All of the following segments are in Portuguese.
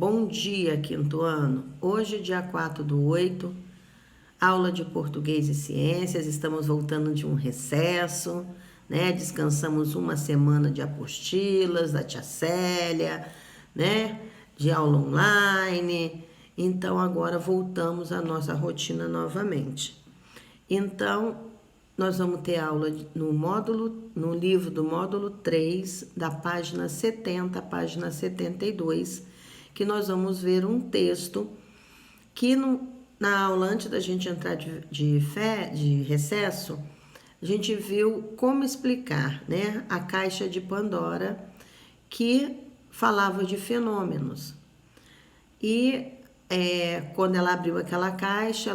Bom dia, quinto ano. Hoje, dia 4/8, aula de Português e Ciências. Estamos voltando de um recesso, né? Descansamos uma semana de apostilas da tia Célia, né? De aula online. Então, agora voltamos à nossa rotina novamente. Então, nós vamos ter aula no livro do módulo 3, da página 70 à página 72, que nós vamos ver um texto que na aula, antes da gente entrar de recesso, a gente viu como explicar, né, a caixa de Pandora, que falava de fenômenos. E quando ela abriu aquela caixa,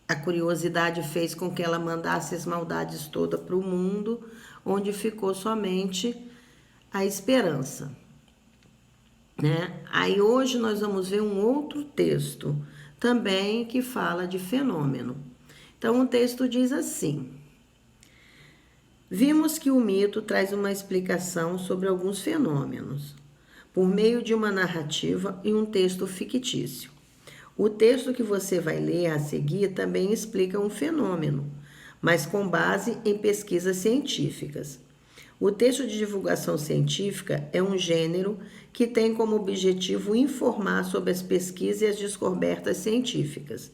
a curiosidade fez com que ela mandasse as maldades todas para o mundo, onde ficou somente a esperança, né? Aí hoje nós vamos ver um outro texto também que fala de fenômeno. Então o texto diz assim: vimos que o mito traz uma explicação sobre alguns fenômenos, por meio de uma narrativa e um texto fictício. O texto que você vai ler a seguir também explica um fenômeno, mas com base em pesquisas científicas. O texto de divulgação científica é um gênero que tem como objetivo informar sobre as pesquisas e as descobertas científicas.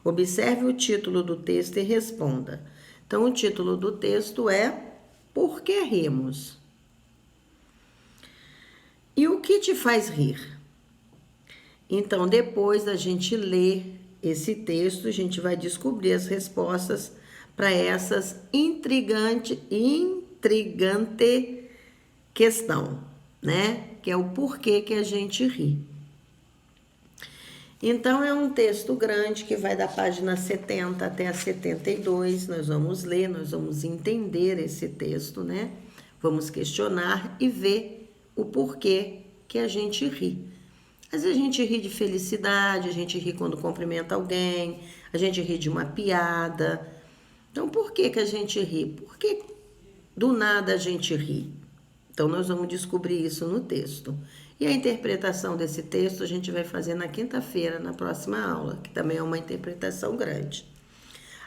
Observe o título do texto e responda. Então, o título do texto é Por que rimos? E o que te faz rir? Então, depois da gente ler esse texto, a gente vai descobrir as respostas para essas intrigante questão, né? Que é o porquê que a gente ri. Então, é um texto grande que vai da página 70 até a 72. Nós vamos ler, nós vamos entender esse texto, né? Vamos questionar e ver o porquê que a gente ri. Às vezes a gente ri de felicidade, a gente ri quando cumprimenta alguém, a gente ri de uma piada. Então, por que a gente ri? Porque do nada a gente ri. Então, nós vamos descobrir isso no texto. E a interpretação desse texto a gente vai fazer na quinta-feira, na próxima aula, que também é uma interpretação grande.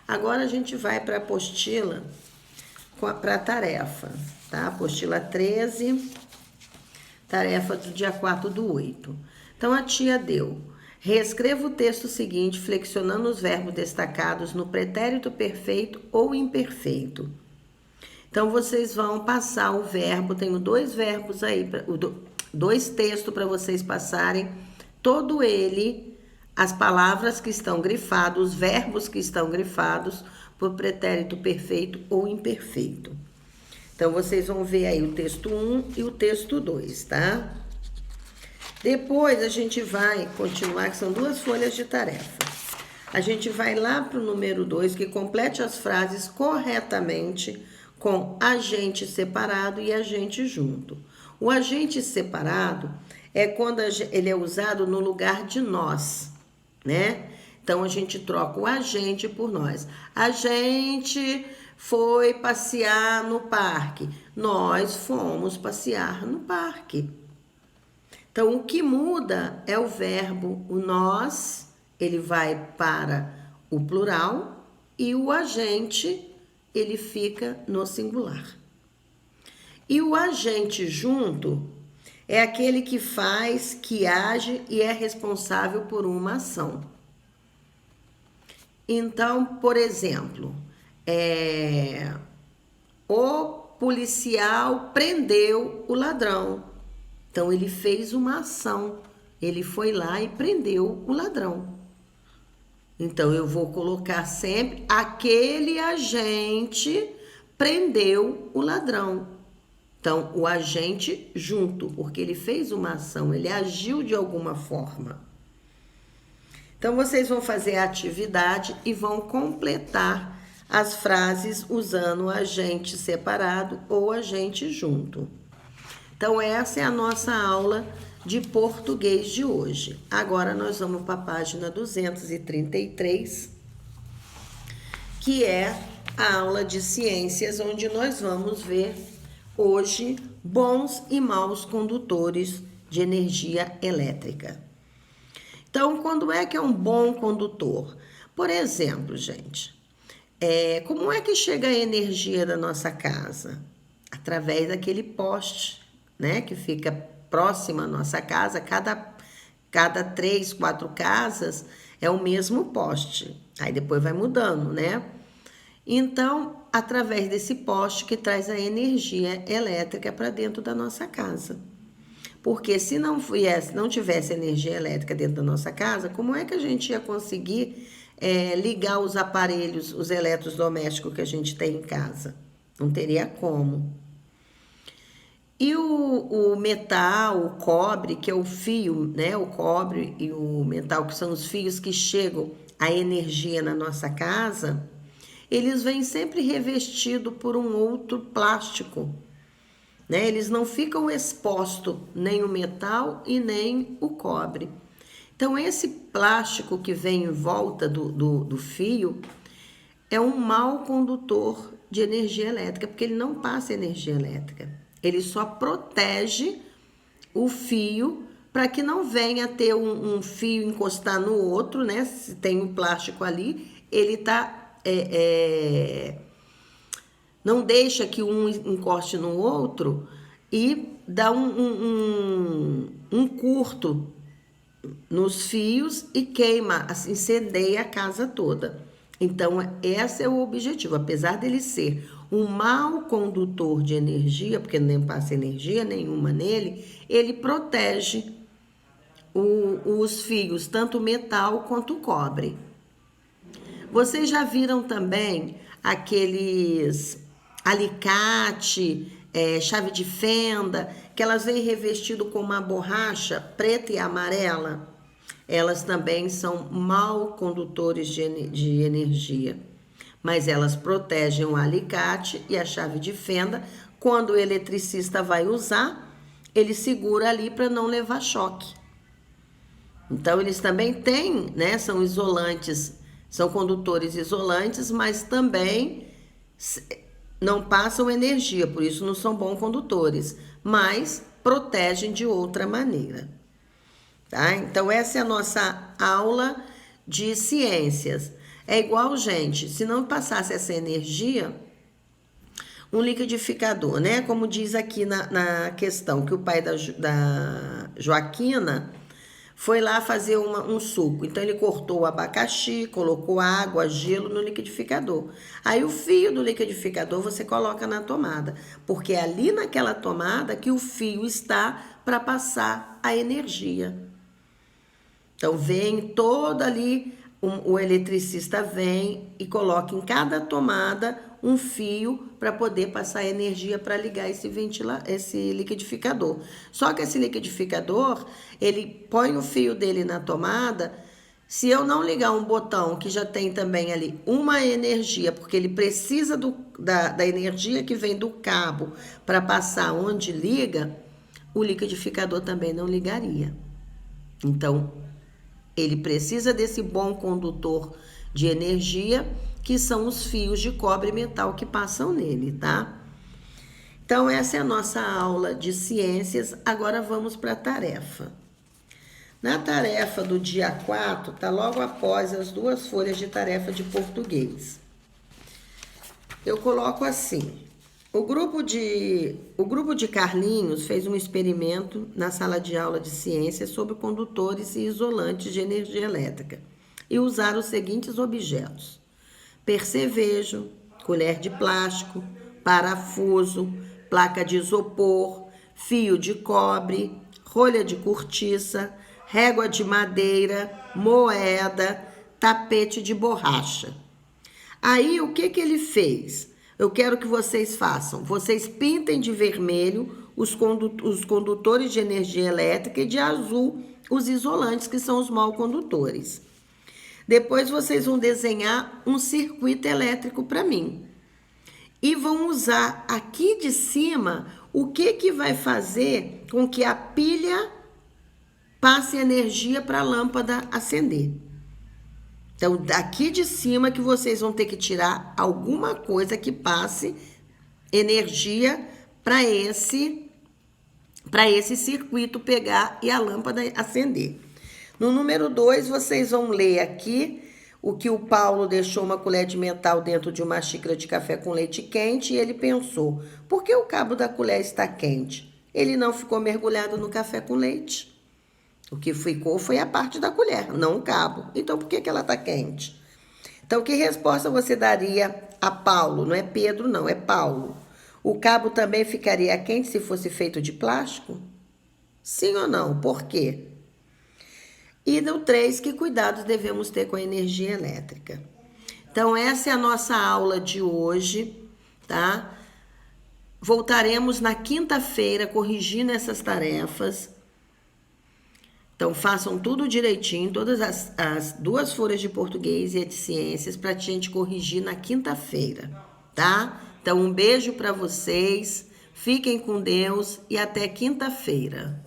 Agora a gente vai para a apostila, para a tarefa, tá? Apostila 13, tarefa do dia 4/8. Então, a tia deu: reescreva o texto seguinte, flexionando os verbos destacados no pretérito perfeito ou imperfeito. Então, vocês vão passar o verbo, tenho dois verbos aí, dois textos para vocês passarem, todo ele, as palavras que estão grifadas, os verbos que estão grifados, por pretérito perfeito ou imperfeito. Então, vocês vão ver aí o texto 1 e o texto 2, tá? Depois a gente vai continuar, que são duas folhas de tarefa. A gente vai lá para o número 2, que complete as frases corretamente com agente separado e agente junto. O agente separado é quando ele é usado no lugar de nós, né? Então, a gente troca o agente por nós. A gente foi passear no parque. Nós fomos passear no parque. Então, o que muda é o verbo. O nós, ele vai para o plural e o agente, ele fica no singular. E o agente junto é aquele que faz, que age e é responsável por uma ação. Então, por exemplo, o policial prendeu o ladrão. Então, ele fez uma ação, ele foi lá e prendeu o ladrão. Então, eu vou colocar sempre aquele agente prendeu o ladrão. Então, o agente junto, porque ele fez uma ação, ele agiu de alguma forma. Então, vocês vão fazer a atividade e vão completar as frases usando o agente separado ou agente junto. Então, essa é a nossa aula de português de hoje. Agora, nós vamos para a página 233, que é a aula de ciências, onde nós vamos ver hoje bons e maus condutores de energia elétrica. Então, quando é que é um bom condutor? Por exemplo, gente, como é que chega a energia da nossa casa? Através daquele poste, né, que fica próximo à nossa casa. Cada 3, 4 casas é o mesmo poste. Aí depois vai mudando, né? Então, através desse poste que traz a energia elétrica para dentro da nossa casa. Porque se não tivesse energia elétrica dentro da nossa casa, como é que a gente ia conseguir ligar os aparelhos, os eletrodomésticos que a gente tem em casa? Não teria como. E o metal, o cobre, que é o fio, né? O cobre e o metal, que são os fios que chegam a energia na nossa casa, eles vêm sempre revestidos por um outro plástico, né? Eles não ficam expostos nem o metal e nem o cobre. Então, esse plástico que vem em volta do fio é um mau condutor de energia elétrica, porque ele não passa energia elétrica. Ele só protege o fio para que não venha ter um fio encostar no outro, né? Se tem um plástico ali, ele tá não deixa que um encoste no outro e dá um curto nos fios e queima, assim, incendeia a casa toda. Então, esse é o objetivo. Apesar dele ser um mau condutor de energia, porque nem passa energia nenhuma nele, ele protege os fios, tanto metal quanto cobre. Vocês já viram também aqueles alicate, chave de fenda, que elas vêm revestido com uma borracha preta e amarela? Elas também são mau condutores de energia, mas elas protegem o alicate e a chave de fenda. Quando o eletricista vai usar, ele segura ali para não levar choque. Então, eles também têm, né, são isolantes, são condutores isolantes, mas também não passam energia, por isso não são bons condutores, mas protegem de outra maneira. Tá? Então, essa é a nossa aula de ciências. É igual, gente, se não passasse essa energia, um liquidificador, né? Como diz aqui na questão, que o pai da Joaquina foi lá fazer um suco. Então, ele cortou o abacaxi, colocou água, gelo no liquidificador. Aí, o fio do liquidificador você coloca na tomada, porque é ali naquela tomada que o fio está para passar a energia. Então, vem todo ali, o eletricista vem e coloca em cada tomada um fio para poder passar energia para ligar esse liquidificador. Só que esse liquidificador, ele põe o fio dele na tomada. Se eu não ligar um botão que já tem também ali uma energia, porque ele precisa da energia que vem do cabo para passar onde liga, o liquidificador também não ligaria. Então, ele precisa desse bom condutor de energia, que são os fios de cobre e metal que passam nele, tá? Então, essa é a nossa aula de ciências. Agora vamos para a tarefa. Na tarefa do dia 4, tá logo após as 2 folhas de tarefa de português. Eu coloco assim: o grupo de Carlinhos fez um experimento na sala de aula de ciências sobre condutores e isolantes de energia elétrica e usaram os seguintes objetos: percevejo, colher de plástico, parafuso, placa de isopor, fio de cobre, rolha de cortiça, régua de madeira, moeda, tapete de borracha. Aí, o que ele fez? Eu quero que vocês façam. Vocês pintem de vermelho os condutores de energia elétrica e de azul os isolantes, que são os mau condutores. Depois, vocês vão desenhar um circuito elétrico para mim. E vão usar aqui de cima o que vai fazer com que a pilha passe energia para a lâmpada acender. Então, daqui de cima que vocês vão ter que tirar alguma coisa que passe energia para para esse circuito pegar e a lâmpada acender. No número 2, vocês vão ler aqui o que o Paulo deixou uma colher de metal dentro de uma xícara de café com leite quente e ele pensou, por que o cabo da colher está quente? Ele não ficou mergulhado no café com leite. O que ficou foi a parte da colher, não o cabo. Então, por que ela está quente? Então, que resposta você daria a Paulo? Não é Pedro, não, é Paulo. O cabo também ficaria quente se fosse feito de plástico? Sim ou não? Por quê? E no 3, que cuidados devemos ter com a energia elétrica? Então, essa é a nossa aula de hoje, tá? Voltaremos na quinta-feira corrigindo essas tarefas. Então, façam tudo direitinho, todas as 2 folhas de português e a de ciências, para a gente corrigir na quinta-feira, tá? Então, um beijo para vocês, fiquem com Deus e até quinta-feira.